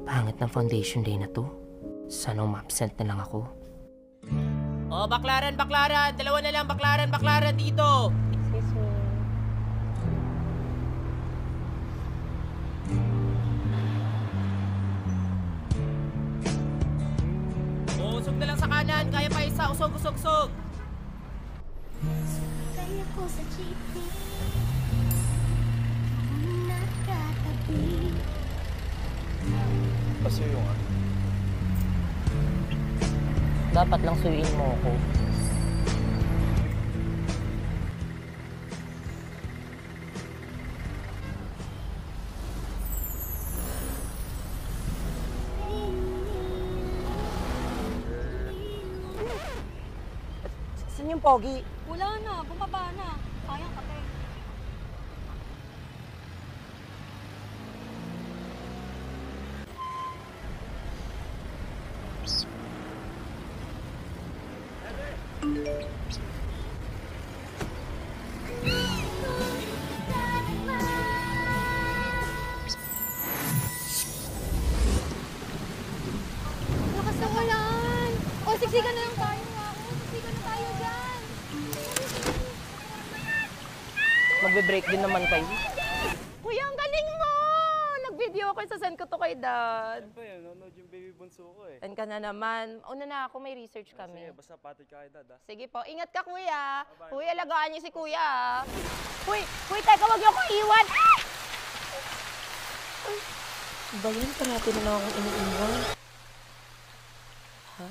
Pangit ng foundation day na to. Sana umabsent na lang ako. Oh, baklaran, baklaran! Dalawa na lang, baklaran, baklaran dito! Excuse me. Oh, usog na lang sa kanan. Kaya pa isa. Usog, usog, usog. Kaya ko sa jeepney nakatabi. Pasuyo nga. Dapat lang suyuin mo ako. Saan yung pogi? Wala na, bumaba na. Sayang kape. Lakas ng ulan! O, siksikan na lang tayo. Siksikan na tayo dyan. Magbe-break din naman kayo. Kuya, ang galing mo! Nag-video ako, sasend ko to kay Dad. Ano ba yan? Nanonood yung baby bunso ko eh. Send ka na naman. Una na ako, may research kami. Sige, basta patid ka kay Dad ah. Sige po, ingat ka kuya. Bye-bye. Kuya, alagaan niyo si kuya. Uy, teka, wag niyo ako iwan. Ah! Ba yun? Parati na lang akong iniiwan. Ha?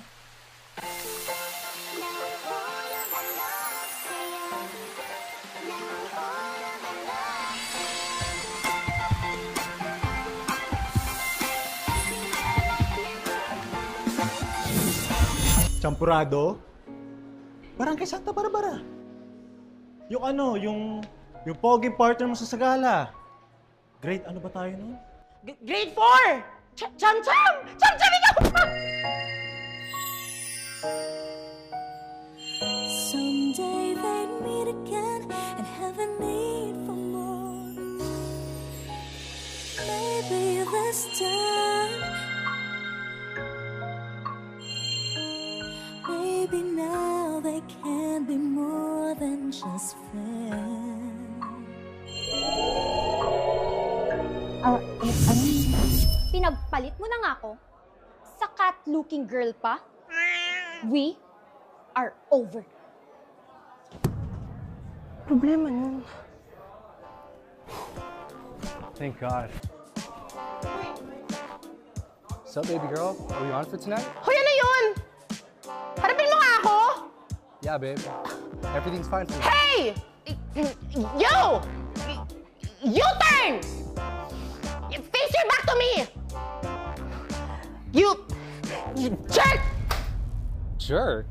Champurado? Parang kay Santa Barbara. Yung ano, yung pogi partner mo sa Sagala. Grade ano ba tayo nun? Grade 4! Cham-cham! Cham-cham ikaw! Someday they'd meet again and have a need for more. Maybe this time, maybe now they can be more than just friends. Pinagpalit mo na nga ako sa cat-looking girl pa? We are over. Problema nun. Thank God. So, baby girl, are we on for tonight? Hoy, ano yun? Harapin mo nga ako! Yeah, babe. Everything's fine for me. Hey! Yo! U-turn! Face your back to me! You jerk! Jerk?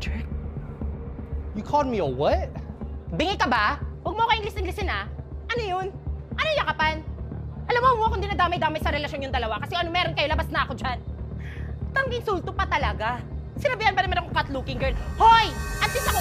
Jerk? You called me a what? Bingi ka ba? Huwag mo ako English-Englishin ah. Ano yun? Ano yung yakapan? Alam mo, huwag akong dinadamay-damay sa relasyon yung dalawa kasi ano meron kayo, labas na ako dyan. Tanging sulto pa talaga. Sinabihan pa naman akong cat-looking girl. Hoy! At least ako